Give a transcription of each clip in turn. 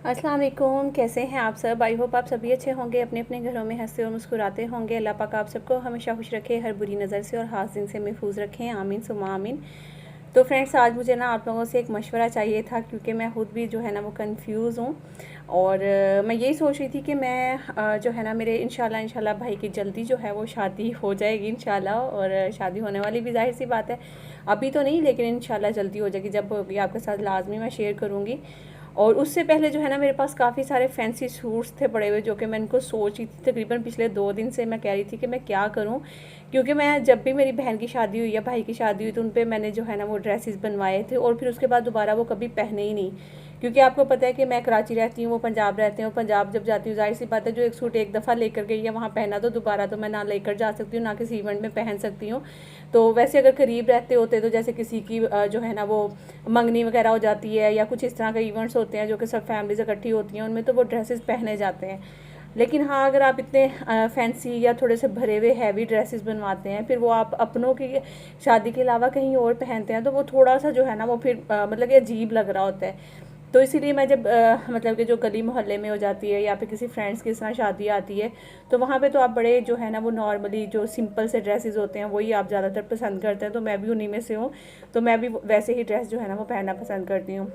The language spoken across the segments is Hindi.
अस्सलाम वालेकुम, कैसे हैं आप सब। आई होप आप सभी अच्छे होंगे, अपने अपने घरों में हंसते और मुस्कुराते होंगे। अल्लाह पाक आप सबको हमेशा खुश रखे, हर बुरी नज़र से और हासिन से महफूज रखें, आमीन सुम्मा आमीन। तो फ्रेंड्स, आज मुझे ना आप लोगों से एक मशवरा चाहिए था, क्योंकि मैं खुद भी जो है ना वो कंफ्यूज हूँ। और मैं यही सोच रही थी कि मैं जो है ना मेरे इंशाल्लाह भाई की जल्दी जो है वो शादी हो जाएगी इंशाल्लाह। और शादी होने वाली भी जाहिर सी बात है, अभी तो नहीं, लेकिन इंशाल्लाह जल्दी हो जाएगी। जब होगी आपके साथ लाजमी मैं शेयर करूँगी। और उससे पहले जो है ना मेरे पास काफ़ी सारे फैंसी सूट्स थे पड़े हुए, जो कि मैं इनको सोच रही थी तकरीबन पिछले 2 दिन से। मैं कह रही थी कि मैं क्या करूं, क्योंकि मैं जब भी मेरी बहन की शादी हुई या भाई की शादी हुई तो उन पर मैंने जो है ना वो ड्रेसेस बनवाए थे, और फिर उसके बाद दोबारा वो कभी पहने ही नहीं। क्योंकि आपको पता है कि मैं कराची रहती हूँ, वो पंजाब रहते हैं, और पंजाब जब जाती हूँ जाहिर सी बात है, जो एक सूट एक दफ़ा लेकर गई है वहाँ पहना तो दोबारा तो मैं ना लेकर जा सकती हूँ, ना किसी इवेंट में पहन सकती हूँ। तो वैसे अगर करीब रहते होते तो जैसे किसी की जो है ना वो मंगनी वगैरह हो जाती है, या कुछ इस तरह के इवेंट्स होते हैं जो कि सब फैमिलीज इकट्ठी होती हैं, उनमें तो वो ड्रेसेस पहने जाते हैं। लेकिन हाँ, अगर आप इतने फैंसी या थोड़े से भरे हुए हैवी ड्रेसेस बनवाते हैं, फिर वो आप अपनों की शादी के अलावा कहीं और पहनते हैं, तो वो थोड़ा सा जो है ना वो फिर मतलब कि अजीब लग रहा होता है। तो इसीलिए मैं जब मतलब कि जो गली मोहल्ले में हो जाती है या फिर किसी फ्रेंड्स की इस तरह शादी आती है, तो वहाँ पे तो आप बड़े जो है ना वो नॉर्मली जो सिंपल से ड्रेसेस होते हैं वही आप ज़्यादातर पसंद करते हैं। तो मैं भी उन्हीं में से हूँ। तो मैं भी वैसे ही ड्रेस जो है ना वो पहनना पसंद करती हूँ।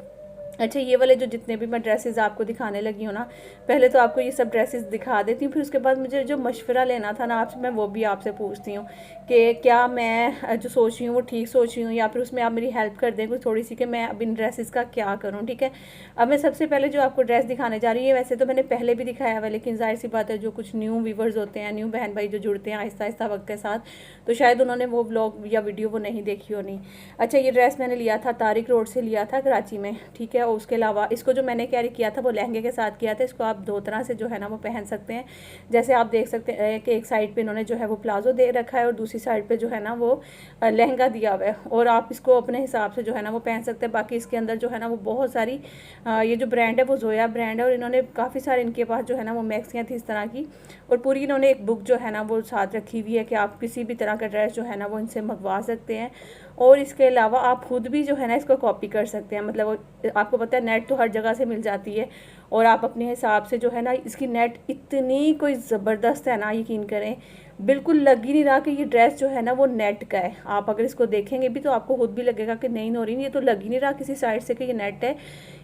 अच्छा, ये वाले जो जितने भी मैं ड्रेसेस आपको दिखाने लगी हूँ ना, पहले तो आपको ये सब ड्रेसेस दिखा देती हूँ, फिर उसके बाद मुझे जो मशवरा लेना था ना आपसे, मैं वो भी आपसे पूछती हूँ कि क्या मैं जो सोच रही हूँ वो ठीक सोच रही हूँ, या फिर उसमें आप मेरी हेल्प कर दें कुछ थोड़ी सी कि मैं अब इन ड्रेसेस का क्या करूँ। ठीक है, अब मैं सबसे पहले जो आपको ड्रेस दिखाने जा रही है, वैसे तो मैंने पहले भी दिखाया हुआ, लेकिन जाहिर सी बात है जो कुछ न्यू व्यूवर्स होते हैं, न्यू बहन भाई जो जुड़ते हैं आहिस्ता आहिस्ता वक्त के साथ, तो शायद उन्होंने वो व्लॉग या वीडियो वो नहीं देखी होनी। अच्छा, ये ड्रेस मैंने लिया था तारिक रोड से, लिया था कराची में। ठीक है, और उसके अलावा इसको जो मैंने कैरी किया था वो लहंगे के साथ किया था। इसको आप दो तरह से जो है ना वो पहन सकते हैं। जैसे आप देख सकते हैं कि एक साइड पे इन्होंने जो है वो प्लाजो दे रखा है, और दूसरी साइड पे जो है ना वो लहंगा दिया हुआ है, और आप इसको अपने हिसाब से जो है ना वो पहन सकते हैं। बाकी इसके अंदर जो है ना वो बहुत सारी ये जो ब्रांड है वो जोया ब्रांड है, और इन्होंने काफ़ी सारे इनके पास जो है ना वो मैक्सियाँ थी इस तरह की, और पूरी इन्होंने एक बुक जो है ना वो साथ रखी हुई है कि आप किसी भी तरह का ड्रेस जो है ना वो इनसे मंगवा सकते हैं। और इसके अलावा आप खुद भी जो है ना इसको कॉपी कर सकते हैं। मतलब आपको पता है नेट तो हर जगह से मिल जाती है, और आप अपने हिसाब से जो है ना, इसकी नेट इतनी कोई ज़बरदस्त है ना, यकीन करें बिल्कुल लग ही नहीं रहा कि ये ड्रेस जो है ना वो नेट का है। आप अगर इसको देखेंगे भी तो आपको खुद भी लगेगा कि नहीं नौरीन, ये तो लग ही नहीं रहा किसी साइड से कि ये नेट है।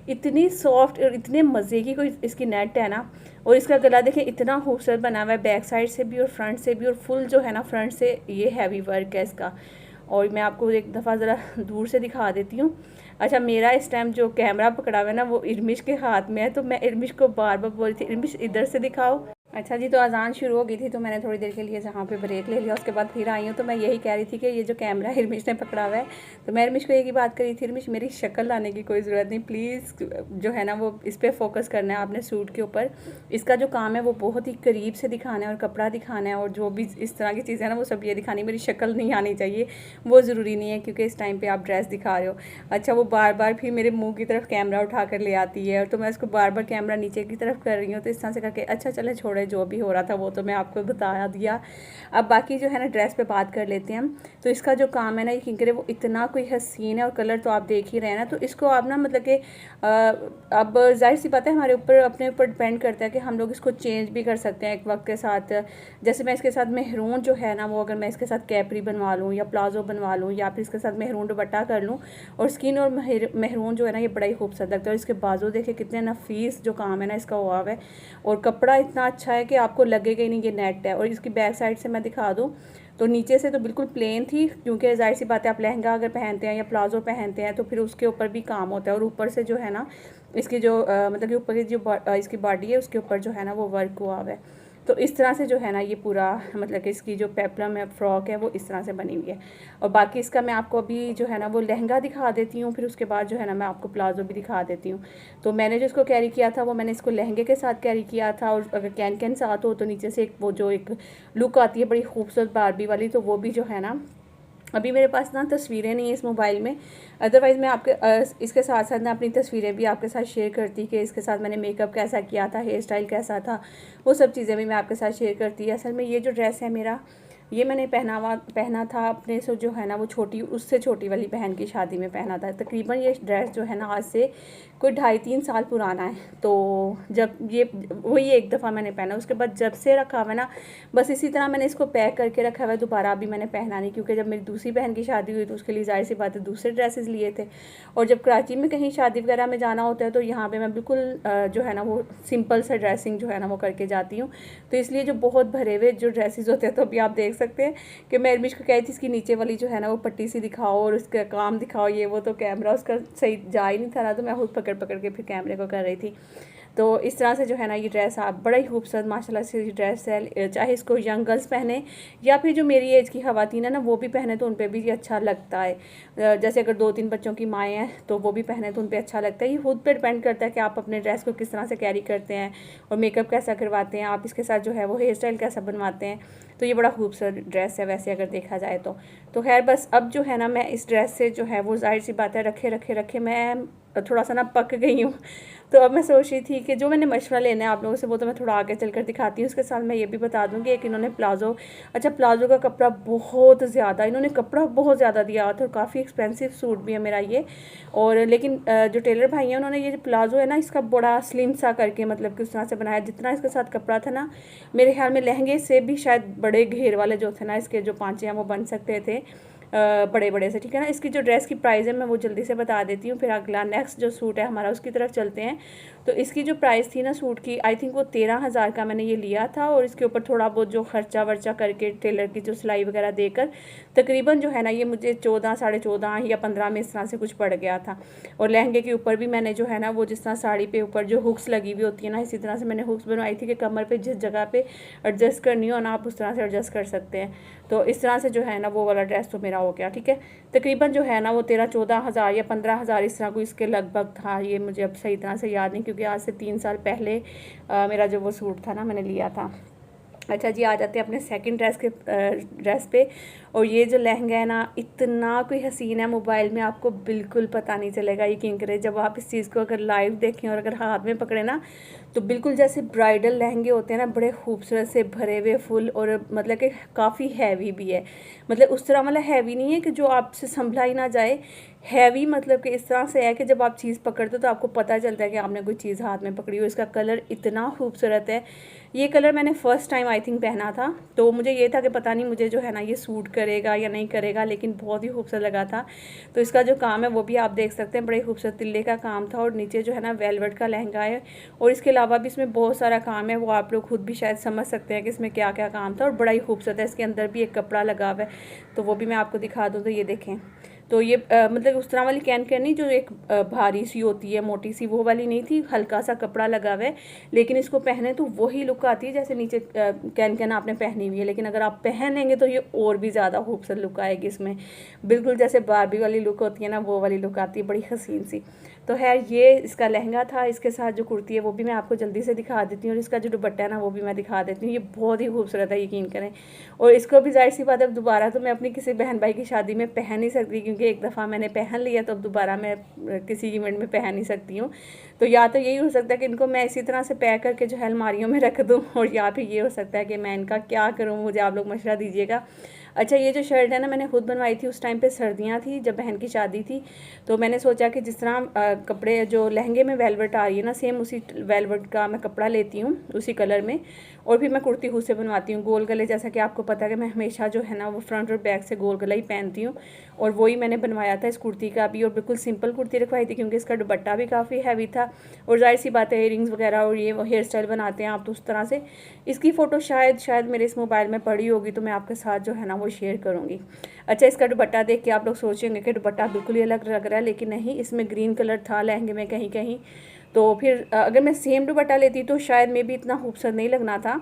इतनी सॉफ्ट और इतने मज़े की कोई इसकी नेट है ना। और इसका गला देखें इतना खूबसूरत बना हुआ है, बैक साइड से भी और फ्रंट से भी, और फुल जो है ना फ्रंट से ये हैवी वर्क है इसका। और मैं आपको एक दफ़ा ज़रा दूर से दिखा देती हूँ। अच्छा, मेरा इस टाइम जो कैमरा पकड़ा हुआ है ना वो इरमिश के हाथ में है, तो मैं इरमिश को बार बार बोल रही थी इरमिश इधर से दिखाओ। अच्छा जी, तो अज़ान शुरू हो गई थी, तो मैंने थोड़ी देर के लिए जहाँ पे ब्रेक ले लिया, उसके बाद फिर आई हूँ। तो मैं यही कह रही थी कि ये जो कैमरा हिरमिश ने पकड़ा हुआ है, तो मैं हिरमिश को एक ही बात करी थी, हिरमिश मेरी शक्ल लाने की कोई ज़रूरत नहीं, प्लीज़ जो है ना वो इस पर फोकस करना है आपने सूट के ऊपर। इसका जो काम है वो बहुत ही करीब से दिखाना है, और कपड़ा दिखाना है, और जो भी इस तरह की चीज़ें है ना वो सब ये दिखानी, मेरी शक्ल नहीं आनी चाहिए, वो ज़रूरी नहीं है, क्योंकि इस टाइम पर आप ड्रेस दिखा रहे हो। अच्छा, वो बार बार फिर मेरे मुँह की तरफ कैमरा उठा कर ले आती है, तो मैं उसको बार बार कैमरा नीचे की तरफ कर रही हूँ, तो इस तरह से करके अच्छा चले छोड़े, जो भी हो रहा था वो तो मैं आपको बता दिया। अब बाकी जो है ना ड्रेस पे बात कर लेते हैं हम। तो इसका जो काम है ना यकीन करें वो इतना कोई हसीन है, और कलर तो आप देख ही रहे हैं ना। तो इसको आप ना मतलब कि अब जाहिर सी बात है हमारे ऊपर अपने ऊपर डिपेंड करता है कि हम लोग इसको चेंज भी कर सकते हैं एक वक्त के साथ। जैसे मैं इसके साथ मेहरून जो है ना वो, अगर मैं इसके साथ कैपरी बनवा लूँ या प्लाजो बनवा लूँ, या फिर इसके साथ मेहरून दुपट्टा कर लूँ, और स्किन और मेहरून जो है ना ये बड़ा ही खूबसूरत लगता है। और इसके बाजू देखे कितने नफीस जो काम है ना इसका हुआ है, और कपड़ा इतना अच्छा है कि आपको लगेगा ही नहीं ये नेट है। और इसकी बैक साइड से मैं दिखा दूँ तो नीचे से तो बिल्कुल प्लेन थी, क्योंकि जाहिर सी बात है आप लहंगा अगर पहनते हैं या प्लाजो पहनते हैं तो फिर उसके ऊपर भी काम होता है। और ऊपर से जो है ना इसकी जो मतलब कि ऊपर की जो इसकी बॉडी है उसके ऊपर जो है ना वो वर्क हुआ हुआ है। तो इस तरह से जो है ना ये पूरा मतलब कि इसकी जो पेपलम है फ्रॉक है वो इस तरह से बनी हुई है। और बाकी इसका मैं आपको अभी जो है ना वो लहंगा दिखा देती हूँ, फिर उसके बाद जो है ना मैं आपको प्लाजो भी दिखा देती हूँ। तो मैंने जो इसको कैरी किया था वो मैंने इसको लहंगे के साथ कैरी किया था, और अगर कैन कैन साथ हो तो नीचे से एक वो जो एक लुक आती है बड़ी खूबसूरत बारबी वाली, तो वो भी जो है ना अभी मेरे पास ना तस्वीरें नहीं है इस मोबाइल में। अदरवाइज़ मैं आपके इसके साथ साथ ना अपनी तस्वीरें भी आपके साथ शेयर करती कि इसके साथ मैंने मेकअप कैसा किया था, हेयर स्टाइल कैसा था, वो सब चीज़ें भी मैं आपके साथ शेयर करती है। असल में ये जो ड्रेस है मेरा ये मैंने पहना था अपने से जो है ना वो छोटी, उससे छोटी वाली बहन की शादी में पहना था। तकरीबन ये ड्रेस जो है ना आज से कोई 2.5-3 साल पुराना है। तो जब ये वही एक दफ़ा मैंने पहना, उसके बाद जब से रखा हुआ है ना बस इसी तरह मैंने इसको पैक करके रखा हुआ है। दोबारा अभी मैंने पहना नहीं, क्योंकि जब मेरी दूसरी बहन की शादी हुई तो उसके लिए जाहिर सी बात है दूसरे ड्रेसेस लिए थे। और जब कराची में कहीं शादी वगैरह में जाना होता है तो यहाँ पे मैं बिल्कुल जो है ना वो सिंपल सा ड्रेसिंग जो है ना वो करके जाती हूँ। तो इसलिए जो बहुत भरे हुए जो ड्रेसेस होते हैं, तो अभी आप देख सकते हैं कि मैं इरमिश को कही थी इसकी नीचे वाली जो है ना वो पट्टी सी दिखाओ और उसका काम दिखाओ, ये वो, तो कैमरा उसका सही जा ही नहीं था ना, तो मैं खुद पकड़ पकड़ के फिर कैमरे को कर रही थी। तो इस तरह से जो है ना ये ड्रेस आप बड़ा ही खूबसूरत माशाल्लाह से ड्रेस है। चाहे इसको यंग गर्ल्स पहने या फिर जो मेरी एज की ख़वातीन है ना वो भी पहने तो उन पर भी ये अच्छा लगता है। जैसे अगर 2-3 बच्चों की माएँ हैं तो वो भी पहने तो उन पर अच्छा लगता है। ये खुद पे डिपेंड करता है कि आप अपने ड्रेस को किस तरह से कैरी करते हैं और मेकअप कैसा करवाते हैं, आप इसके साथ जो है वो हेयर स्टाइल कैसा बनवाते हैं। तो ये बड़ा खूबसूरत ड्रेस है वैसे अगर देखा जाए तो खैर बस अब जो है ना मैं इस ड्रेस से जो है वो जाहिर सी बात है रखे मैं थोड़ा सा ना पक गई हूँ। तो अब मैं सोच रही थी कि जो मैंने मशवरा लेना है आप लोगों से वो तो मैं थोड़ा आगे चलकर दिखाती हूँ। उसके साथ मैं ये भी बता दूँ कि एक इन्होंने प्लाज़ो, अच्छा प्लाज़ो का कपड़ा बहुत ज़्यादा, इन्होंने कपड़ा बहुत ज़्यादा दिया था और काफ़ी एक्सपेंसिव सूट भी है मेरा ये। और लेकिन जो टेलर भाई हैं उन्होंने ये जो प्लाज़ो है ना इसका बड़ा स्लिम सा करके मतलब कि उस तरह से बनाया, जितना इसके साथ कपड़ा था ना मेरे ख्याल में लहंगे से भी शायद बड़े घेर वाले जो थे ना इसके जो पाँचे हैं वो बन सकते थे बड़े बड़े से, ठीक है ना। इसकी जो ड्रेस की प्राइस है मैं वो जल्दी से बता देती हूँ, फिर अगला नेक्स्ट जो सूट है हमारा उसकी तरफ चलते हैं। तो इसकी जो प्राइस थी ना सूट की, आई थिंक वो 13,000 का मैंने ये लिया था। और इसके ऊपर थोड़ा बहुत जो खर्चा वर्चा करके टेलर की जो सिलाई वगैरह देकर तकरीबन जो है ना ये मुझे 14, 14.5 या 15 में इस तरह से कुछ पड़ गया था। और लहंगे के ऊपर भी मैंने जो है ना वो जिस तरह साड़ी पे ऊपर जो हुक्स लगी हुई होती है ना, इसी तरह से मैंने हुक्स बनवाई थी कि कमर पे जिस जगह पे एडजस्ट करनी हो ना आप उस तरह से एडजस्ट कर सकते हैं। तो इस तरह से जो है ना वो वाला ड्रेस तो मेरा हो गया, ठीक है। तकरीबन जो है ना वो 13-14 हज़ार या 15,000 इस तरह को इसके लगभग था। ये मुझे अब सही तरह से याद नहीं क्योंकि आज से 3 साल पहले मेरा जो वो सूट था ना मैंने लिया था। अच्छा जी, आ जाते हैं अपने सेकंड ड्रेस पे। और ये जो लहंगा है ना इतना कोई हसीन है, मोबाइल में आपको बिल्कुल पता नहीं चलेगा, यकीन करें। जब आप इस चीज़ को अगर लाइव देखें और अगर हाथ में पकड़े ना तो बिल्कुल जैसे ब्राइडल लहंगे होते हैं ना, बड़े खूबसूरत से भरे हुए फुल, और मतलब कि काफ़ी हैवी भी है। मतलब उस तरह वाला हैवी नहीं है कि जो आपसे संभला ही ना जाए, हैवी मतलब कि इस तरह से है कि जब आप चीज़ पकड़ते हो तो आपको पता चलता है कि आपने कोई चीज़ हाथ में पकड़ी हो। इसका कलर इतना खूबसूरत है। ये कलर मैंने फ़र्स्ट टाइम आई थिंक पहना था, तो मुझे ये था कि पता नहीं मुझे जो है ना ये सूट करेगा या नहीं करेगा, लेकिन बहुत ही खूबसूरत लगा था। तो इसका जो काम है वो भी आप देख सकते हैं, बड़े खूबसूरत तिल्ले का काम था। और नीचे जो है ना वेलवेट का लहंगा है, और इसके अलावा भी इसमें बहुत सारा काम है, वो आप लोग खुद भी शायद समझ सकते हैं कि इसमें क्या क्या काम था। और बड़ा ही खूबसूरत है। इसके अंदर भी एक कपड़ा लगा हुआ है, तो वो भी मैं आपको दिखा दूँ। तो ये देखें, तो ये मतलब उस तरह वाली कैन नहीं जो एक भारी सी होती है मोटी सी, वो वाली नहीं थी, हल्का सा कपड़ा लगा हुआ है। लेकिन इसको पहने तो वही लुक आती है जैसे नीचे कैन आपने पहनी हुई है, लेकिन अगर आप पहनेंगे तो ये और भी ज़्यादा खूबसूरत लुक आएगी इसमें। बिल्कुल जैसे बारबी वाली लुक होती है ना वो वाली लुक आती है, बड़ी हसीन सी। तो है ये इसका लहंगा था। इसके साथ जो कुर्ती है वो भी मैं आपको जल्दी से दिखा देती हूँ, और इसका जो दुपट्टा है ना वो भी मैं दिखा देती हूँ। ये बहुत ही खूबसूरत है, यकीन करें। और इसको भी जाहिर सी बात है अब दोबारा तो मैं अपनी किसी बहन भाई की शादी में पहन नहीं सकती, क्योंकि एक दफ़ा मैंने पहन लिया तो अब दोबारा मैं किसी इवेंट में पहन नहीं सकती हूँ। तो या तो यही हो सकता है कि इनको मैं इसी तरह से पैक करके जो है अलमारियों में रख दूँ, और या फिर ये हो सकता है कि मैं इनका क्या करूँ, मुझे आप लोग मशवरा दीजिएगा। अच्छा, ये जो शर्ट है ना मैंने खुद बनवाई थी, उस टाइम पे सर्दियाँ थी जब बहन की शादी थी। तो मैंने सोचा कि जिस तरह कपड़े जो लहंगे में वेलवेट आ रही है ना, सेम उसी वेलवेट का मैं कपड़ा लेती हूँ उसी कलर में, और फिर मैं कुर्ती खुद से बनवाती हूँ गोल गले। जैसा कि आपको पता है कि मैं हमेशा जो है ना वो फ्रंट और बैक से गोल गला ही पहनती हूँ, और वही मैंने बनवाया था इस कुर्ती का भी। और बिल्कुल सिंपल कुर्ती रखवाई थी क्योंकि इसका दुपट्टा भी काफ़ी हैवी था। और जाहिर सी बात है इयरिंग्स वगैरह और ये हेयर स्टाइल बनाते हैं आप तो उस तरह से। इसकी फ़ोटो शायद मेरे इस मोबाइल में पड़ी होगी, तो मैं आपके साथ जो है ना वो शेयर करूँगी। अच्छा, इसका दुपट्टा देख के आप लोग सोचेंगे कि दुपट्टा बिल्कुल ही अलग लग रहा है, लेकिन नहीं, इसमें ग्रीन कलर था लहंगे में कहीं कहीं। तो फिर अगर मैं सेम दुपट्टा लेती तो शायद मे भी इतना खूबसूरत नहीं लगना था।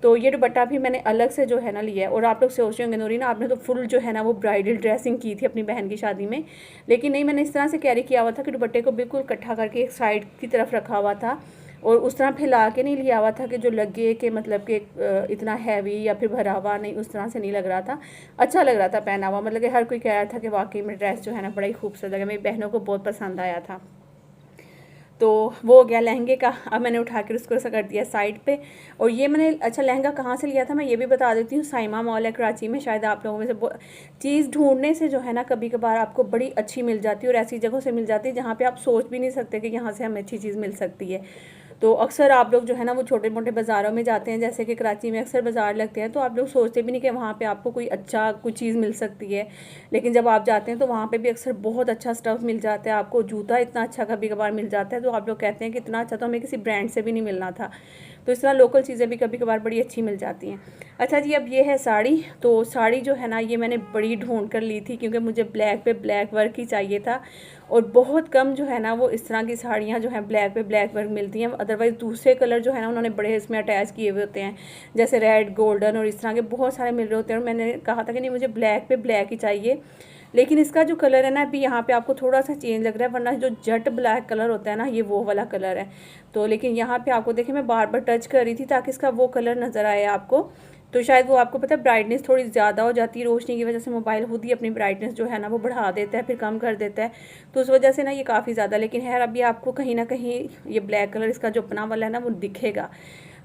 तो ये दुपट्टा भी मैंने अलग से जो है ना लिया है। और आप लोग सोच रहे होंगे नूरी ना आपने तो फुल जो है ना वो ब्राइडल ड्रेसिंग की थी अपनी बहन की शादी में, लेकिन नहीं, मैंने इस तरह से कैरी किया हुआ था कि दुपट्टे को बिल्कुल इकट्ठा करके एक साइड की तरफ रखा हुआ था, और उस तरह फैला के नहीं लिया हुआ था कि जो लगे कि मतलब कि इतना हैवी या फिर भरा हुआ, नहीं, उस तरह से नहीं लग रहा था। अच्छा लग रहा था पहना हुआ, मतलब कि हर कोई कह रहा था कि वाकई में ड्रेस जो है ना बड़ा ही खूबसूरत लगा, मेरी बहनों को बहुत पसंद आया था। तो वो हो गया लहंगे का। अब मैंने उठा कर उसको ऐसा कर दिया साइड पे। और ये मैंने अच्छा लहंगा कहाँ से लिया था मैं ये भी बता देती हूँ। साइमा मॉल है कराची में, शायद आप लोगों में से चीज़ ढूंढने से जो है ना कभी कभार आपको बड़ी अच्छी मिल जाती है, और ऐसी जगहों से मिल जाती है जहाँ पे आप सोच भी नहीं सकते कि यहाँ से हमें अच्छी चीज़ मिल सकती है। तो अक्सर आप लोग जो है ना वो छोटे मोटे बाज़ारों में जाते हैं, जैसे कि कराची में अक्सर बाज़ार लगते हैं, तो आप लोग सोचते भी नहीं कि वहाँ पे आपको कोई अच्छा कोई चीज़ मिल सकती है। लेकिन जब आप जाते हैं तो वहाँ पे भी अक्सर बहुत अच्छा स्टफ़ मिल जाता है आपको। जूता इतना अच्छा कभी कभार मिल जाता है तो आप लोग कहते हैं कि इतना अच्छा तो हमें किसी ब्रांड से भी नहीं मिलना था। तो इस तरह लोकल चीज़ें भी कभी कभार बड़ी अच्छी मिल जाती हैं। अच्छा जी, अब ये है साड़ी। तो साड़ी जो है ना ये मैंने बड़ी ढूंढ कर ली थी, क्योंकि मुझे ब्लैक पे ब्लैक वर्क ही चाहिए था। और बहुत कम जो है ना वो इस तरह की साड़ियाँ जो हैं ब्लैक पे ब्लैक वर्क मिलती हैं। अदरवाइज़ दूसरे कलर जो है ना उन्होंने बड़े इसमें अटैच किए हुए होते हैं, जैसे रेड, गोल्डन और इस तरह के बहुत सारे मिल रहे होते हैं। और मैंने कहा था कि नहीं मुझे ब्लैक पे ब्लैक ही चाहिए। लेकिन इसका जो कलर है ना अभी यहाँ पे आपको थोड़ा सा चेंज लग रहा है, वरना जो जट ब्लैक कलर होता है ना ये वो वाला कलर है। तो लेकिन यहाँ पे आपको देखिए मैं बार बार टच कर रही थी ताकि इसका वो कलर नज़र आए आपको। तो शायद वो आपको पता है ब्राइटनेस थोड़ी ज़्यादा हो जाती है रोशनी की वजह से। मोबाइल खुद ही अपनी ब्राइटनेस जो है ना वो बढ़ा देता है फिर कम कर देता है, तो उस वजह से ना ये काफ़ी ज़्यादा। लेकिन खैर अभी आपको कहीं ना कहीं ये ब्लैक कलर इसका जो अपना वाला है ना वो दिखेगा।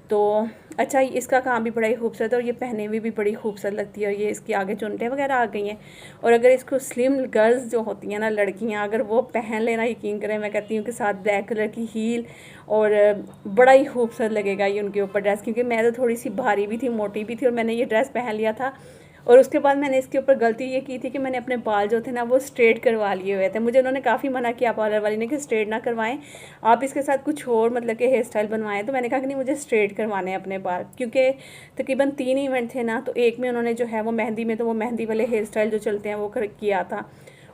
तो अच्छा इसका काम भी बड़ा ही खूबसूरत है, और ये पहने हुए भी बड़ी खूबसूरत लगती है। और ये इसकी आगे चुनटें वगैरह आ गई हैं। और अगर इसको स्लिम गर्ल्स जो होती हैं ना लड़कियां, अगर वो पहन लेना यकीन करें मैं कहती हूँ कि साथ ब्लैक कलर की हील, और बड़ा ही खूबसूरत लगेगा ये उनके ऊपर ड्रेस। क्योंकि मैं तो थोड़ी सी भारी भी थी, मोटी भी थी, और मैंने ये ड्रेस पहन लिया था। और उसके बाद मैंने इसके ऊपर गलती ये की थी कि मैंने अपने बाल जो थे ना वो स्ट्रेट करवा लिए हुए थे। मुझे उन्होंने काफ़ी मना किया पार्लर वाली ने कि स्ट्रेट ना करवाएं, आप इसके साथ कुछ और मतलब कि हेयर स्टाइल बनवाएं। तो मैंने कहा कि नहीं मुझे स्ट्रेट करवाने हैं अपने बाल, क्योंकि तकरीबन 3 इवेंट थे ना, तो एक में उन्होंने जो है वो मेहंदी में, तो वो मेहंदी वाले हेयर स्टाइल जो चलते हैं वो किया था।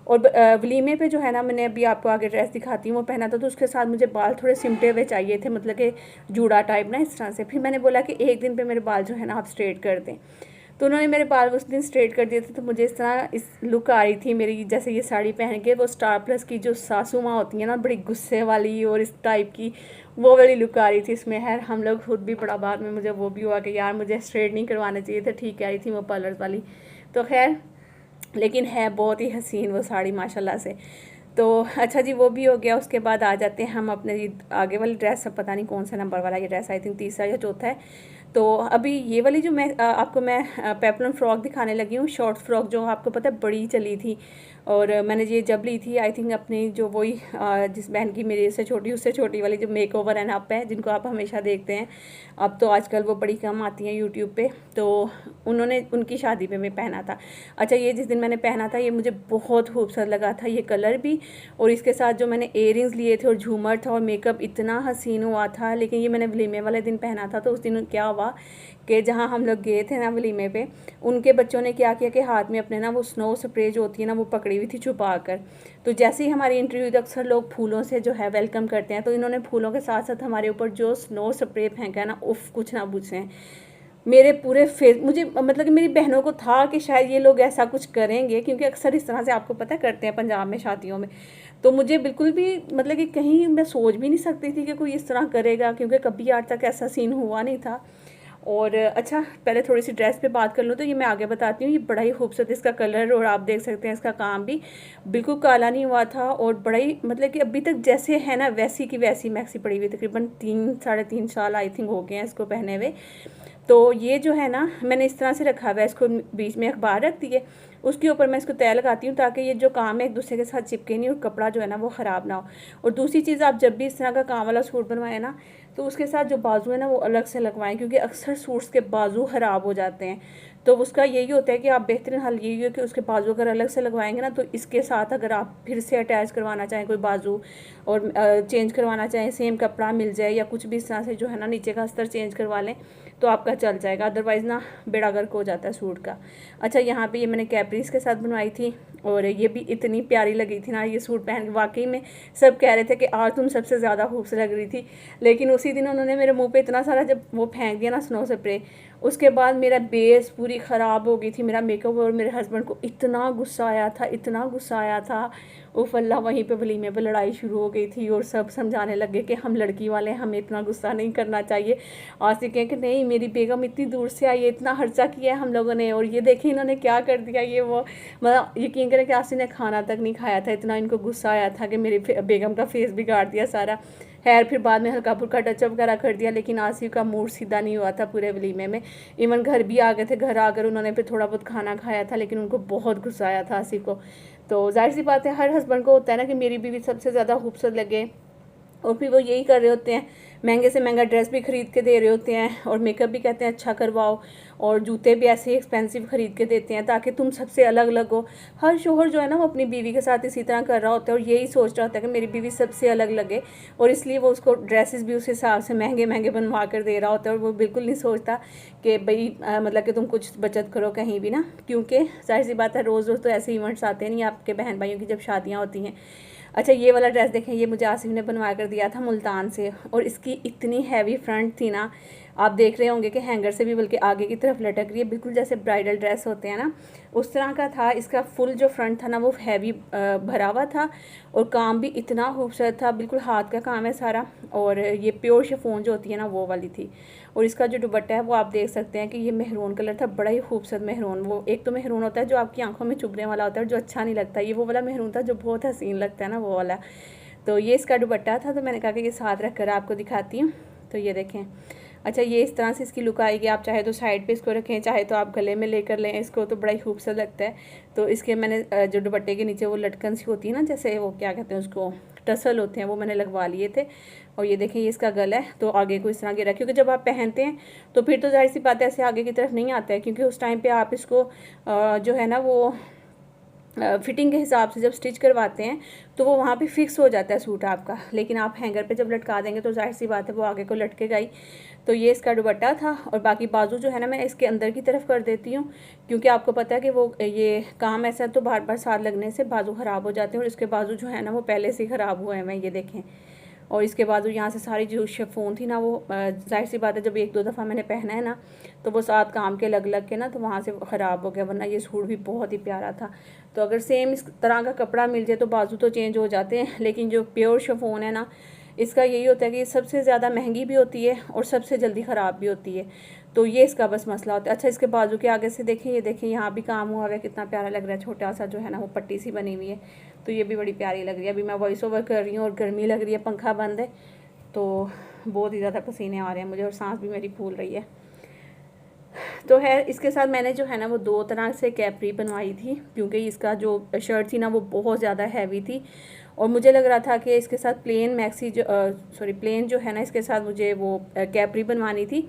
और वलीमे पे जो है ना मैंने अभी आपको आगे ड्रेस दिखाती हूँ वो पहना था, तो उसके साथ मुझे बाल थोड़े सिमटे हुए चाहिए थे, मतलब कि जूड़ा टाइप ना इस तरह से। फिर मैंने बोला कि एक दिन पे मेरे बाल जो है ना आप स्ट्रेट कर दें, तो उन्होंने मेरे बाल उस दिन स्ट्रेट कर दिए थे। तो मुझे इस तरह इस लुक आ रही थी मेरी, जैसे ये साड़ी पहन के वो स्टार प्लस की जो सासू माँ होती हैं ना बड़ी गुस्से वाली और इस टाइप की, वो वाली लुक आ रही थी इसमें। है हम लोग खुद भी बड़ा बाद में मुझे वो भी हुआ कि यार मुझे स्ट्रेट नहीं करवाने चाहिए थे, ठीक कह रही थी वो पार्लर वाली। तो खैर लेकिन है बहुत ही हसीन वो साड़ी माशाल्लाह से। तो अच्छा जी वो भी हो गया। उसके बाद आ जाते हैं हम अपने आगे वाली ड्रेस, अब पता नहीं कौन सा नंबर वाला ये ड्रेस, आई थिंक तीसरा या चौथा है। तो अभी ये वाली जो आपको मैं पेपलम फ्रॉक दिखाने लगी हूँ, शॉर्ट फ्रॉक जो आपको पता है बड़ी चली थी। और मैंने ये जब ली थी आई थिंक अपनी जो वही जिस बहन की मेरे से छोटी उससे छोटी वाली जो मेक ओवर एंड अप है जिनको आप हमेशा देखते हैं, अब तो आजकल वो बड़ी कम आती हैं यूट्यूब पे, तो उन्होंने उनकी शादी पे मैं पहना था। अच्छा ये जिस दिन मैंने पहना था ये मुझे बहुत खूबसूरत लगा था, ये कलर भी, और इसके साथ जो मैंने इयरिंग्स लिए थे और झूमर था और मेकअप इतना हसीन हुआ था। लेकिन ये मैंने वलीमे वाले दिन पहना था, तो उस दिन क्या हुआ कि जहाँ हम लोग गए थे ना वलीमे पे, उनके बच्चों ने क्या किया कि हाथ में अपने ना वो स्नो स्प्रे जो होती है ना वो पकड़ी हुई थी छुपा कर। तो जैसे ही हमारी इंटरव्यू हुई तो अक्सर लोग फूलों से जो है वेलकम करते हैं, तो इन्होंने फूलों के साथ साथ हमारे ऊपर जो स्नो स्प्रे फेंका है ना, उफ कुछ ना पूछें। मेरे पूरे फेस, मुझे मतलब कि मेरी बहनों को था कि शायद ये लोग ऐसा कुछ करेंगे, क्योंकि अक्सर इस तरह से आपको पता करते हैं पंजाब में शादियों में। तो मुझे बिल्कुल भी मतलब कि कहीं मैं सोच भी नहीं सकती थी कि कोई इस तरह करेगा, क्योंकि कभी आज तक ऐसा सीन हुआ नहीं था। और अच्छा पहले थोड़ी सी ड्रेस पे बात कर लूँ तो ये मैं आगे बताती हूँ। ये बड़ा ही खूबसूरत इसका कलर, और आप देख सकते हैं इसका काम भी बिल्कुल काला नहीं हुआ था, और बड़ा ही मतलब कि अभी तक जैसे है ना वैसी की वैसी मैक्सी पड़ी हुई, तकरीबन 3 साढ़े 3 साल आई थिंक हो गए हैं इसको पहने हुए। तो ये जो है ना मैंने इस तरह से रखा हुआ है, इसको बीच में अखबार रख दी है, उसके ऊपर मैं इसको तय लगाती हूँ ताकि ये जो काम है एक दूसरे के साथ चिपके नहीं और कपड़ा जो है ना वो ख़राब ना हो। और दूसरी चीज़, आप जब भी इस तरह का काम वाला सूट बनवाएं ना तो उसके साथ जो बाजू है ना वो अलग से लगवाएं, क्योंकि अक्सर सूट्स के बाजू ख़राब हो जाते हैं। तो उसका यही होता है कि आप बेहतरीन हल यही है कि उसके बाजू अगर अलग से लगवाएंगे ना, तो इसके साथ अगर आप फिर से अटैच करवाना चाहें कोई बाजू और चेंज करवाना चाहें, सेम कपड़ा मिल जाए या कुछ भी इस तरह से जो है ना नीचे का अस्तर चेंज करवा लें तो आपका चल जाएगा, अदरवाइज़ ना बेड़ा गर्क हो जाता है सूट का। अच्छा यहाँ पे ये मैंने कैपरीज के साथ बनवाई थी, और ये भी इतनी प्यारी लगी थी ना ये सूट पहन के, वाकई में सब कह रहे थे कि आज तुम सबसे ज़्यादा खूबसूरत लग रही थी। लेकिन उसी दिन उन्होंने मेरे मुंह पे इतना सारा जब वो फेंक दिया ना स्नो स्प्रे, उसके बाद मेरा बेस पूरी ख़राब हो गई थी, मेरा मेकअप, और मेरे हस्बैंड को इतना गुस्सा आया था, इतना गुस्सा आया था। उफ अल्लाह, वहीं पे वलीमे पे लड़ाई शुरू हो गई थी और सब समझाने लगे कि हम लड़की वाले हैं, हमें इतना गुस्सा नहीं करना चाहिए। आसिफ कहे कि नहीं, मेरी बेगम इतनी दूर से आई है, इतना खर्चा किया है हम लोगों ने, और ये देखें इन्होंने क्या कर दिया, ये वो। मतलब यकीन करें कि आसिफ ने खाना तक नहीं खाया था, इतना इनको गुस्सा आया था कि मेरी बेगम का फेस बिगाड़ दिया सारा। खैर फिर बाद में हल्का फुल्का टचअप वगैरह कर दिया, लेकिन आसिफ का मूड सीधा नहीं हुआ था पूरे वलीमे में। इवन घर भी आ गए थे, घर आकर उन्होंने फिर थोड़ा बहुत खाना खाया था, लेकिन उनको बहुत गुस्सा आया था आसिफ को। तो जाहिर सी बात है, हर हस्बैंड को होता है ना कि मेरी बीवी सबसे ज़्यादा खूबसूरत लगे, और फिर वो यही कर रहे होते हैं, महंगे से महंगा ड्रेस भी ख़रीद के दे रहे होते हैं, और मेकअप भी कहते हैं अच्छा करवाओ, और जूते भी ऐसे ही एक्सपेंसिव ख़रीद के देते हैं ताकि तुम सबसे अलग लगो। हर शोहर जो है ना वो अपनी बीवी के साथ इसी तरह कर रहा होता है, और यही सोच रहा होता है कि मेरी बीवी सबसे अलग लगे, और इसलिए वो उसको ड्रेसेस भी उस हिसाब से महंगे महंगे बनवा कर दे रहा होता है। और वो बिल्कुल नहीं सोचता कि भाई मतलब कि तुम कुछ बचत करो कहीं भी ना, क्योंकि जाहिर सी बात है रोज़ रोज़ तो ऐसे इवेंट्स आते नहीं आपके बहन भाइयों की जब शादियाँ होती हैं। अच्छा, ये वाला ड्रेस देखें, ये मुझे आसिफ ने बनवा कर दिया था मुल्तान से, और इसकी इतनी हैवी फ्रंट थी ना, आप देख रहे होंगे कि हैंगर से भी बल्कि आगे की तरफ लटक रही है, बिल्कुल जैसे ब्राइडल ड्रेस होते हैं ना उस तरह का था। इसका फुल जो फ्रंट था ना वो हैवी भरा हुआ था, और काम भी इतना खूबसूरत था, बिल्कुल हाथ का काम है सारा, और ये प्योर शिफॉन जो होती है ना वो वाली थी। और इसका जो दुपट्टा है वो आप देख सकते हैं कि ये मेहरून कलर था, बड़ा ही खूबसूरत मेहरून। वो एक तो मेहरून होता है जो आपकी आंखों में चुभने वाला होता है, जो अच्छा नहीं लगता, ये वो वाला मेहरून था जो बहुत हसीन लगता है ना, वो वाला। तो ये इसका दुपट्टा था, तो मैंने कहा कि ये साथ रख कर आपको दिखाती हूँ। तो ये देखें, अच्छा ये इस तरह से इसकी लुक आएगी। आप चाहे तो साइड पे इसको रखें, चाहे तो आप गले में लेकर लें इसको, तो बड़ा ही खूबसूरत लगता है। तो इसके मैंने जो दुपट्टे के नीचे वो लटकन सी होती है ना, जैसे वो क्या कहते हैं उसको, टसल होते हैं, वो मैंने लगवा लिए थे। और ये देखें, ये इसका गला है, तो आगे को इस तरह गिरा, क्योंकि जब आप पहनते हैं तो फिर तो जाहिर सी बात है ऐसे आगे की तरफ नहीं आता है, क्योंकि उस टाइम पे आप इसको जो है ना वो फिटिंग के हिसाब से जब स्टिच करवाते हैं तो वो वहाँ पे फिक्स हो जाता है सूट आपका। लेकिन आप हैंगर पे जब लटका देंगे तो जाहिर सी बात है वो आगे को लटकेगा ही। तो ये इसका दुपट्टा था, और बाकी बाजू जो है ना मैं इसके अंदर की तरफ कर देती हूँ, क्योंकि आपको पता है कि वो ये काम ऐसा है तो बार बार साथ लगने से बाजू ख़राब हो जाते हैं, और इसके बाजू जो है ना वो पहले से ही ख़राब हुए हैं। मैं ये देखें, और इसके बाजू यहाँ से सारी जो शिफॉन थी ना वो जाहिर सी बात है जब एक दो दफ़ा मैंने पहना है ना तो वो साथ काम के लग लग के ना तो वहाँ से ख़राब हो गया, वरना ये सूट भी बहुत ही प्यारा था। तो अगर सेम इस तरह का कपड़ा मिल जाए तो बाजू तो चेंज हो जाते हैं, लेकिन जो प्योर शिफॉन है ना इसका यही होता है कि सबसे ज़्यादा महंगी भी होती है और सबसे जल्दी ख़राब भी होती है। तो ये इसका बस मसला होता है। अच्छा, इसके बाजू के आगे से देखें, ये देखें यहाँ भी काम हुआ है, कितना प्यारा लग रहा है, छोटा सा जो है ना वो पट्टी सी बनी हुई है, तो ये भी बड़ी प्यारी लग रही है। अभी मैं वॉइस ओवर कर रही हूँ और गर्मी लग रही है, पंखा बंद है, तो बहुत ही ज़्यादा पसीने आ रहे हैं मुझे, और सांस भी मेरी फूल रही है। तो है इसके साथ मैंने जो है ना वो दो तरह से कैपरी बनवाई थी, क्योंकि इसका जो शर्ट थी ना वो बहुत ज़्यादा हैवी थी, और मुझे लग रहा था कि इसके साथ प्लेन मैक्सी जो प्लेन जो है ना इसके साथ मुझे वो कैपरी बनवानी थी।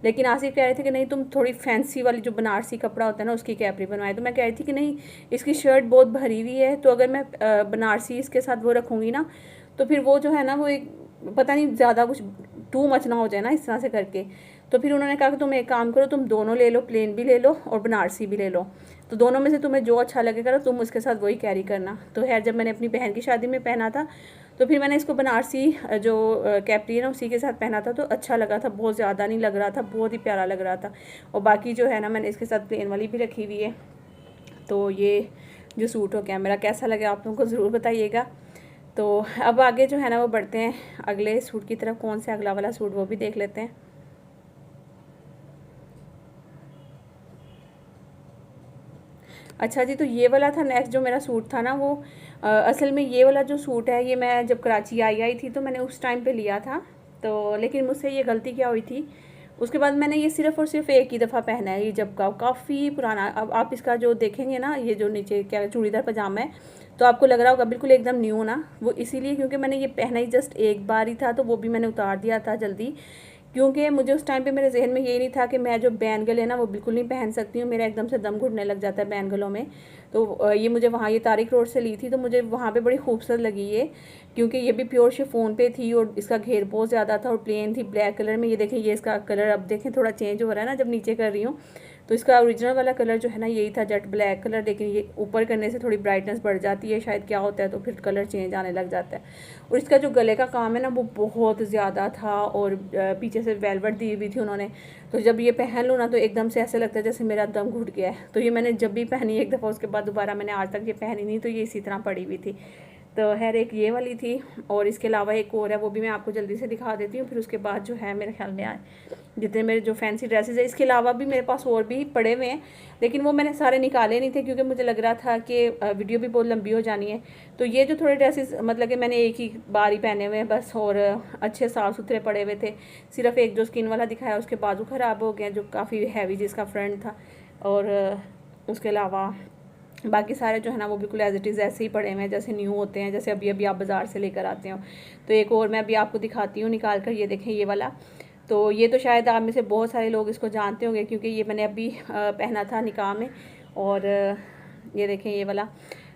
लेकिन आसिफ कह रहे थे कि नहीं तुम थोड़ी फैंसी वाली जो बनारसी कपड़ा होता है ना उसकी कैपरी बनवाए। तो मैं कह रही थी कि नहीं, इसकी शर्ट बहुत भरी हुई है, तो अगर मैं बनारसी इसके साथ वो रखूँगी ना तो फिर वो जो है ना वो एक पता नहीं ज़्यादा कुछ टू मच ना हो जाए ना इस तरह से करके। तो फिर उन्होंने कहा कि तुम एक काम करो, तुम दोनों ले लो, प्लेन भी ले लो और बनारसी भी ले लो, तो दोनों में से तुम्हें जो अच्छा लगेगा तुम उसके साथ वही कैरी करना। तो खैर जब मैंने अपनी बहन की शादी में पहना था तो फिर मैंने इसको बनारसी जो कैपरी है ना उसी के साथ पहना था, तो अच्छा लगा था, बहुत ज़्यादा नहीं लग रहा था, बहुत ही प्यारा लग रहा था। और बाकी जो है ना मैंने इसके साथ प्लेन वाली भी रखी हुई है। तो ये जो सूट हो गया मेरा, कैसा लगे आप लोगों को ज़रूर बताइएगा। तो अब आगे जो है ना वो बढ़ते हैं अगले सूट की तरफ। कौन सा अगला वाला सूट वो भी देख लेते हैं। अच्छा जी, तो ये वाला था नेक्स्ट जो मेरा सूट था ना वो असल में ये वाला जो सूट है ये मैं जब कराची आई थी तो मैंने उस टाइम पे लिया था। तो लेकिन मुझसे ये गलती क्या हुई थी, उसके बाद मैंने ये सिर्फ़ और सिर्फ एक ही दफ़ा पहना है, ये जब का काफ़ी पुराना। अब आप इसका जो देखेंगे ना ये जो नीचे क्या चूड़ीदार पजामा है तो आपको लग रहा होगा बिल्कुल एकदम न्यू ना, वो इसीलिए क्योंकि मैंने ये पहना ही जस्ट एक बार ही था, तो वो भी मैंने उतार दिया था जल्दी, क्योंकि मुझे उस टाइम पे मेरे जहन में यही नहीं था कि मैं जो बैन गले ना वो बिल्कुल नहीं पहन सकती हूँ, मेरा एकदम से दम घुटने लग जाता है बैन गलों में। तो ये मुझे वहाँ ये तारिक रोड से ली थी, तो मुझे वहाँ पे बड़ी खूबसूरत लगी ये, क्योंकि ये भी प्योर शिफॉन पे थी और इसका घेर बहुत ज़्यादा था और प्लेन थी ब्लैक कलर में। ये देखें, ये इसका कलर अब देखें थोड़ा चेंज हो रहा है ना जब नीचे कर रही हूँ, तो इसका ओरिजिनल वाला कलर जो है ना यही था जेट ब्लैक कलर, लेकिन ये ऊपर करने से थोड़ी ब्राइटनेस बढ़ जाती है शायद, क्या होता है, तो फिर कलर चेंज आने लग जाता है। और इसका जो गले का काम है ना वो बहुत ज़्यादा था, और पीछे से वेलवेट दी हुई थी उन्होंने, तो जब ये पहन लूँ ना तो एकदम से ऐसे लगता है जैसे मेरा दम घुट गया है। तो ये मैंने जब भी पहनी एक दफ़ा उसके बाद दोबारा मैंने आज तक ये पहनी नहीं, तो ये इसी तरह पड़ी हुई थी। तो खैर एक ये वाली थी, और इसके अलावा एक और है, वो भी मैं आपको जल्दी से दिखा देती हूँ। फिर उसके बाद जो है मेरे ख्याल में आए जितने मेरे जो फैंसी ड्रेसेस है, इसके अलावा भी मेरे पास और भी पड़े हुए हैं, लेकिन वो मैंने सारे निकाले नहीं थे क्योंकि मुझे लग रहा था कि वीडियो भी बहुत लंबी हो जानी है। तो ये जो थोड़े ड्रेसेस मतलब कि मैंने एक ही बार ही पहने हुए हैं बस, और अच्छे साफ़ सुथरे पड़े हुए थे। सिर्फ एक जो स्किन वाला दिखाया उसके बाजू ख़राब हो गए, जो काफ़ी हैवी जिसका फ्रंट था, और उसके अलावा बाकी सारे जो है ना वो बिल्कुल एज इट इज़ ऐसे ही पड़े हुए हैं जैसे न्यू होते हैं, जैसे अभी अभी आप बाज़ार से लेकर आते हो। तो एक और मैं अभी आपको दिखाती हूँ निकाल कर, ये देखें ये वाला। तो ये तो शायद आप में से बहुत सारे लोग इसको जानते होंगे क्योंकि ये मैंने अभी पहना था निकाह में। और ये देखें ये वाला,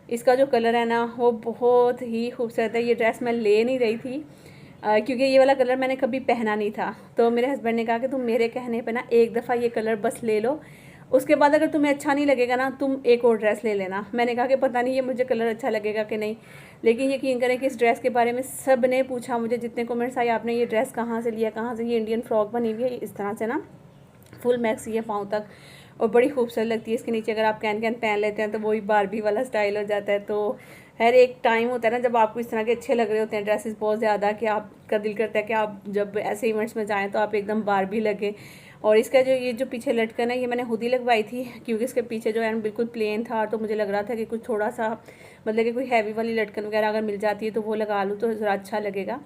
इसका जो कलर है ना वो बहुत ही खूबसूरत है। ये ड्रेस मैं ले नहीं रही थी क्योंकि ये वाला कलर मैंने कभी पहना नहीं था। तो मेरे हस्बैंड ने कहा कि तुम मेरे कहने पे ना एक दफ़ा ये कलर बस ले लो, उसके बाद अगर तुम्हें अच्छा नहीं लगेगा ना तुम एक और ड्रेस ले लेना। मैंने कहा कि पता नहीं ये मुझे कलर अच्छा लगेगा कि नहीं, लेकिन यकीन करें कि इस ड्रेस के बारे में सब ने पूछा मुझे, जितने कमेंट्स आए आपने ये ड्रेस कहाँ से लिया, कहाँ से। ये इंडियन फ्रॉक बनी हुई है इस तरह से ना, फुल मैक्सी है पाँव तक, और बड़ी खूबसूरत लगती है। इसके नीचे अगर आप कैन कैन पहन लेते हैं तो वही बारबी वाला स्टाइल हो जाता है। तो हर एक टाइम होता है ना जब आपको इस तरह के अच्छे लग रहे होते हैं ड्रेसेस बहुत ज़्यादा, कि आपका दिल करता है कि आप जब ऐसे इवेंट्स में जाएँ तो आप एकदम बारबी लगे। और इसका जो ये जो पीछे लटकन है ये मैंने खुद ही लगवाई थी क्योंकि इसके पीछे जो है बिल्कुल प्लेन था, तो मुझे लग रहा था कि कुछ थोड़ा सा मतलब कि कोई हैवी वाली लटकन वगैरह अगर मिल जाती है तो वो लगा लूँ तो ज़रा अच्छा लगेगा।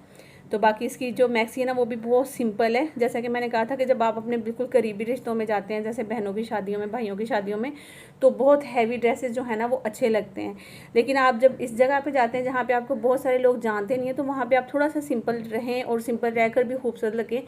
तो बाकी इसकी जो मैक्सी है ना वो भी बहुत सिंपल है। जैसा कि मैंने कहा था कि जब आप अपने बिल्कुल करीबी रिश्तों में जाते हैं, जैसे बहनों की शादियों में, भाइयों की शादियों में, तो बहुत हैवी ड्रेसेस जो है ना वो अच्छे लगते हैं। लेकिन आप जब इस जगह पे जाते हैं जहाँ पे आपको बहुत सारे लोग जानते नहीं हैं, तो वहाँ पे आप थोड़ा सा सिंपल रहें और सिंपल रहकर भी खूबसूरत लगें,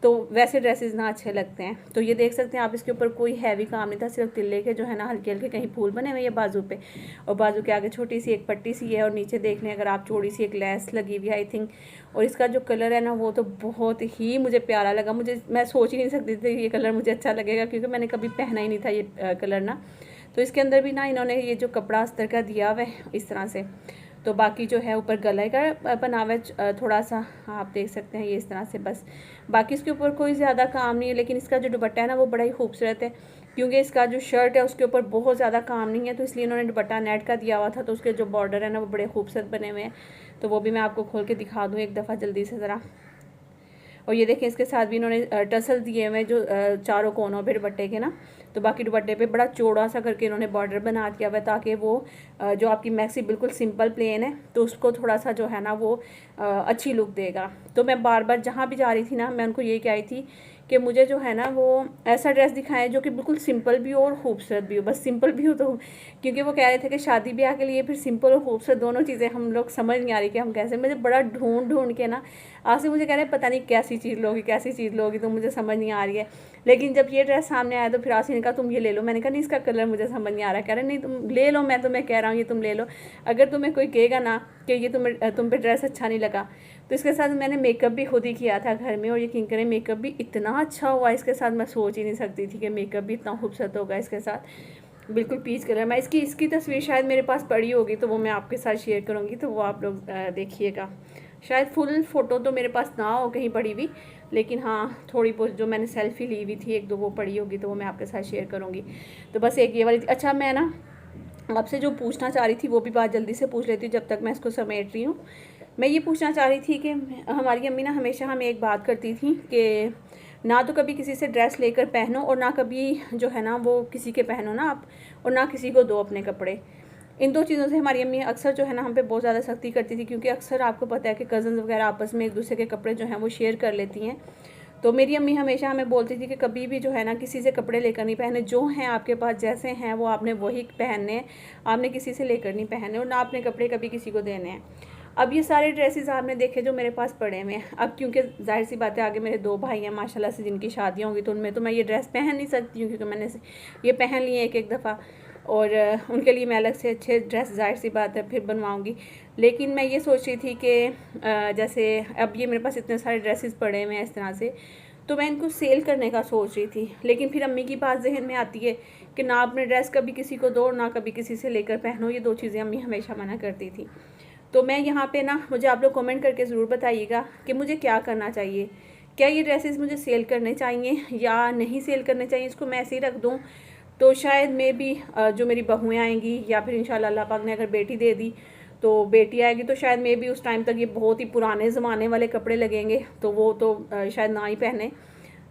तो वैसे ड्रेसेस ना अच्छे लगते हैं। तो ये देख सकते हैं आप, इसके ऊपर कोई हैवी काम नहीं था, सिर्फ तिल्ले के जो है ना हल्के हल्के कहीं फूल बने हुए हैं बाजू पे, और बाजू के आगे छोटी सी एक पट्टी सी है, और नीचे देख लें अगर आप चौड़ी सी एक लेस लगी हुई है आई थिंक। और इसका जो कलर है ना वो तो बहुत ही मुझे प्यारा लगा। मैं सोच ही नहीं सकती थी ये कलर मुझे अच्छा लगेगा क्योंकि मैंने कभी पहना ही नहीं था ये कलर ना। तो इसके अंदर भी ना इन्होंने ये जो कपड़ा अस्तर का दिया हुआ है इस तरह से। तो बाकी जो है ऊपर गले का बनावा थोड़ा सा आप देख सकते हैं ये इस तरह से, बस बाकी इसके ऊपर कोई ज़्यादा काम नहीं है। लेकिन इसका जो दुपट्टा है ना वो बड़ा ही खूबसूरत है क्योंकि इसका जो शर्ट है उसके ऊपर बहुत ज़्यादा काम नहीं है, तो इसलिए इन्होंने दुपट्टा नेट का दिया हुआ था। तो उसके जो बॉर्डर है ना वो बड़े खूबसूरत बने हुए हैं। तो वो भी मैं आपको खोल के दिखा दूँ एक दफ़ा जल्दी से ज़रा। और ये देखें इसके साथ भी इन्होंने टसल दिए हुए जो चारों कोनों पे दुपट्टे के ना। तो बाकी दुपट्टे पे बड़ा चौड़ा सा करके इन्होंने बॉर्डर बना दिया हुआ है ताकि वो जो आपकी मैक्सी बिल्कुल सिंपल प्लेन है तो उसको थोड़ा सा जो है ना वो अच्छी लुक देगा। तो मैं बार बार जहाँ भी जा रही थी ना मैं उनको ये कही थी कि मुझे जो है ना वो ऐसा ड्रेस दिखाएं जो कि बिल्कुल सिंपल भी हो और खूबसूरत भी हो, बस सिंपल भी हो। तो क्योंकि वो कह रहे थे कि शादी ब्याह के लिए फिर सिंपल और खूबसूरत दोनों चीज़ें हम लोग समझ नहीं आ रही कि हम कैसे। मुझे बड़ा ढूंढ के ना आज से मुझे कह रहे हैं पता नहीं कैसी चीज़ लोगी तो मुझे समझ नहीं आ रही है। लेकिन जब ये ड्रेस सामने आया तो फिर आसिफ ने कहा तुम ये ले लो। मैंने कहा नहीं इसका कलर मुझे समझ नहीं आ रहा। कह रहे नहीं तुम ले लो, मैं तुम्हें कह रहा हूँ ये तुम ले लो। अगर तुम्हें कोई कहेगा ना कि ये तुम पे ड्रेस अच्छा नहीं लगा, तो इसके साथ मैंने मेकअप भी खुद ही किया था घर में, और यकीन करें मेकअप भी इतना अच्छा हुआ इसके साथ, मैं सोच ही नहीं सकती थी कि मेकअप भी इतना खूबसूरत होगा इसके साथ। बिल्कुल पीच कलर। मैं इसकी तस्वीर शायद मेरे पास पड़ी होगी तो वो मैं आपके साथ शेयर करूँगी, तो वो आप लोग देखिएगा। शायद फुल फ़ोटो तो मेरे पास ना हो कहीं पड़ी हुई, लेकिन हाँ थोड़ी बहुत जो मैंने सेल्फ़ी ली हुई थी एक दो वो पड़ी होगी तो वो मैं आपके साथ शेयर करूँगी। तो बस एक ये वाली थी। अच्छा मैं ना आपसे जो पूछना चाह रही थी वो भी बात जल्दी से पूछ लेती हूँ जब तक मैं इसको समेट रही हूँ। मैं ये पूछना चाह रही थी कि हमारी अम्मी ना हमेशा हमें एक बात करती थी कि ना तो कभी किसी से ड्रेस लेकर पहनो और ना कभी जो है ना वो किसी के पहनो ना आप, और ना किसी को दो अपने कपड़े। इन दो चीज़ों से हमारी अम्मी अक्सर जो है ना हम पे बहुत ज़्यादा सख्ती करती थी क्योंकि अक्सर आपको पता है कि कज़न्स वगैरह आपस में एक दूसरे के कपड़े जो हैं वो शेयर कर लेती हैं। तो मेरी अम्मी हमेशा हमें बोलती थी कि कभी भी जो है ना किसी से कपड़े लेकर नहीं पहने, जो हैं आपके पास जैसे हैं वो आपने वही पहनने हैं, आपने किसी से लेकर नहीं पहने, और ना अपने कपड़े कभी किसी को देने हैं। अब ये सारे ड्रेसेस आपने देखे जो मेरे पास पड़े हुए हैं। अब क्योंकि जाहिर सी बात है आगे मेरे दो भाई हैं माशाल्लाह से जिनकी शादियाँ होंगी, तो उनमें तो मैं ये ड्रेस पहन नहीं सकती हूँ क्योंकि मैंने ये पहन ली है एक दफ़ा, और उनके लिए मैं अलग से अच्छे ड्रेस जाहिर सी बात है फिर बनवाऊँगी। लेकिन मैं ये सोच रही थी कि जैसे अब ये मेरे पास इतने सारे ड्रेसेस पड़े हुए हैं इस तरह से, तो मैं इनको सेल करने का सोच रही थी। लेकिन फिर अम्मी की बात जहन में आती है कि ना अपने ड्रेस कभी किसी को दो, ना कभी किसी से लेकर पहनो, ये दो चीज़ें अम्मी हमेशा मना करती थी। तो मैं यहाँ पे ना मुझे आप लोग कमेंट करके ज़रूर बताइएगा कि मुझे क्या करना चाहिए। क्या ये ड्रेसेस मुझे सेल करने चाहिए या नहीं सेल करने चाहिए, इसको मैं ऐसे ही रख दूँ तो शायद मैं भी जो मेरी बहुएँ आएंगी या फिर इंशाल्लाह अल्लाह पाक ने अगर बेटी दे दी तो बेटी आएगी तो शायद मे भी उस टाइम तक ये बहुत ही पुराने ज़माने वाले कपड़े लगेंगे, तो वो तो शायद ना ही पहने।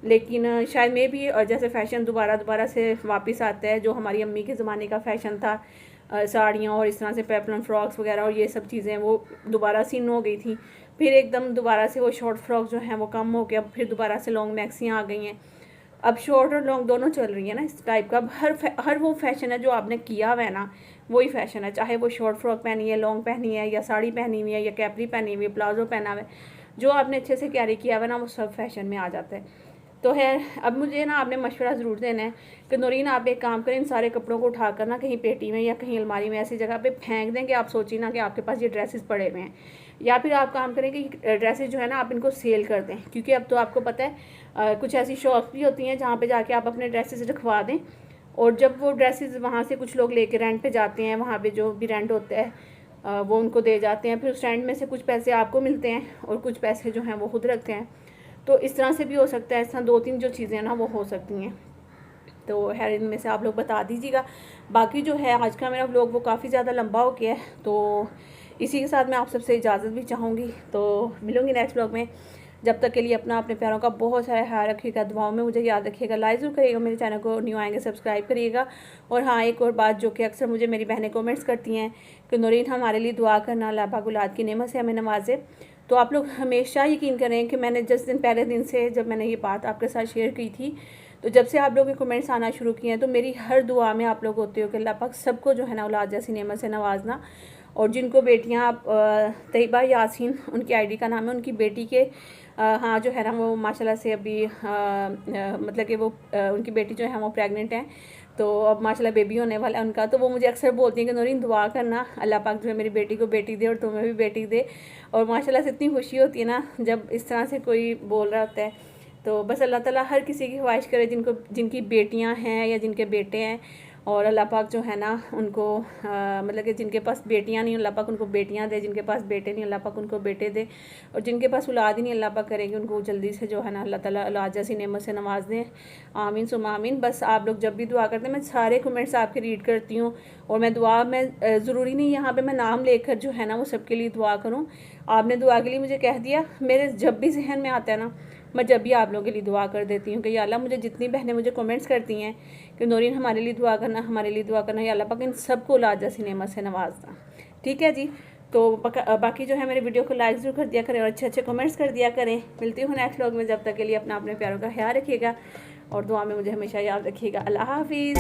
लेकिन शायद मे भी जैसे फ़ैशन दोबारा से वापस आता है, जो हमारी अम्मी के ज़माने का फ़ैशन था, साड़ियाँ और इस तरह से पेपलन फ्रॉक्स वगैरह और ये सब चीज़ें वो दोबारा सीन हो गई थी। फिर एकदम दोबारा से वो शॉर्ट फ्रॉक जो हैं वो कम हो गया, फिर दोबारा से लॉन्ग मैक्सियाँ आ गई हैं। अब शॉर्ट और लॉन्ग दोनों चल रही है ना इस टाइप का। अब हर वो फैशन है जो आपने किया हुआ है ना, वही फैशन है, चाहे वो शॉर्ट फ्रॉक पहनी है, लॉन्ग पहनी है, या साड़ी पहनी हुई है, या कैपरी पहनी हुई है, प्लाजो पहना हुआ है, जो आपने अच्छे से कैरी किया हुआ है ना, वो सब फैशन में आ जाता है। तो है, अब मुझे ना आपने मशवरा ज़रूर देना है कि नूरीन आप एक काम करें, इन सारे कपड़ों को उठाकर ना कहीं पेटी में या कहीं अलमारी में ऐसी जगह पे फेंक दें कि आप सोचिए ना कि आपके पास ये ड्रेसेस पड़े हुए हैं। या फिर आप काम करें कि ड्रेसेस जो है ना आप इनको सेल कर दें, क्योंकि अब तो आपको पता है कुछ ऐसी शॉप्स भी होती हैं जहाँ पे जाके आप अपने ड्रेसेस रखवा दें, और जब वो ड्रेसेस वहाँ से कुछ लोग लेके रेंट पे जाते हैं, वहाँ पे जो भी रेंट होता है वो उनको दे जाते हैं, फिर उस रेंट में से कुछ पैसे आपको मिलते हैं और कुछ पैसे जो हैं वो खुद रखते हैं। तो इस तरह से भी हो सकता है, इस तरह 2-3 जो चीज़ें हैं ना वो हो सकती हैं। तो खैर इनमें से आप लोग बता दीजिएगा। बाकी जो है आज का मेरा व्लॉग वो काफ़ी ज़्यादा लंबा हो गया है, तो इसी के साथ मैं आप सबसे इजाज़त भी चाहूँगी। तो मिलूँगी नेक्स्ट व्लॉग में, जब तक के लिए अपना अपने प्यारों का बहुत सारा ख्याल रखिएगा, दुआओं में मुझे याद रखिएगा, लाइक ज़रूर करिएगा, मेरे चैनल को न्यू आएंगे सब्सक्राइब करिएगा। और हाँ, एक और बात जो कि अक्सर मुझे मेरी बहनें कमेंट्स करती हैं कि नूरीन हमारे लिए दुआ करना, अल्लाह पाक औलाद की नेमत से हमें नवाजे। तो आप लोग हमेशा यकीन करें कि मैंने जिस दिन पहले दिन से जब मैंने ये बात आपके साथ शेयर की थी, तो जब से आप लोगों के कमेंट्स आना शुरू किए हैं, तो मेरी हर दुआ में आप लोग होते हो कि अल्लाह पाक सबको जो है ना औलाद जैसी नेमत से नवाजना। और जिनको बेटियां आप तैयबा यासीन उनकी आईडी का नाम है, उनकी बेटी के हाँ जो है ना वो माशाल्लाह से अभी मतलब कि वो उनकी बेटी जो है वो प्रेग्नेंट हैं, तो अब माशाल्लाह बेबी होने वाला है उनका। तो वो मुझे अक्सर बोलती हैं कि नूरीन दुआ करना, अल्लाह पाक जो है मेरी बेटी को बेटी दे और तुम्हें भी बेटी दे। और माशाल्लाह से इतनी खुशी होती है ना जब इस तरह से कोई बोल रहा होता है। तो बस अल्लाह ताला हर किसी की ख्वाहिश करे जिनकी बेटियां हैं या जिनके बेटे हैं, और अल्लाह पाक जो है ना उनको मतलब कि जिनके पास बेटियां नहीं अल्लाह पाक उनको बेटियां दे, जिनके पास बेटे नहीं अल्लाह पाक उनको बेटे दे, और जिनके पास औलाद ही नहीं अल्लाह पाक करेंगे उनको जल्दी से जो है ना अल्लाह ताला औलाद जैसी नेमत से नवाज दें। आमीन सुम आमीन। बस आप लोग जब भी दुआ करते हैं, मैं सारे कमेंट्स आपके रीड करती हूँ, और मैं दुआ में ज़रूरी नहीं यहाँ पर मैं नाम लेकर जो है ना वो सबके लिए दुआ करूँ। आपने दुआ के लिए मुझे कह दिया, मेरे जब भी जहन में आता है ना, मैं जब भी आप लोगों के लिए दुआ कर देती हूँ कि या अल्लाह मुझे जितनी बहनें मुझे कमेंट्स करती हैं कि नूरीन हमारे लिए दुआ करना, हमारे लिए दुआ करना, या अल्लाह पाक इन सबको औलाद जैसी नेमत से नवाजना। ठीक है जी। तो बाकी जो है मेरे वीडियो को लाइक ज़रूर कर दिया करें और अच्छे अच्छे कमेंट्स कर दिया करें। मिलती हूँ नेक्स्ट व्लॉग में, जब तक के लिए अपना अपने प्यारों का ख्याल रखिएगा और दुआ में मुझे हमेशा याद रखिएगा। अल्लाह हाफिज़।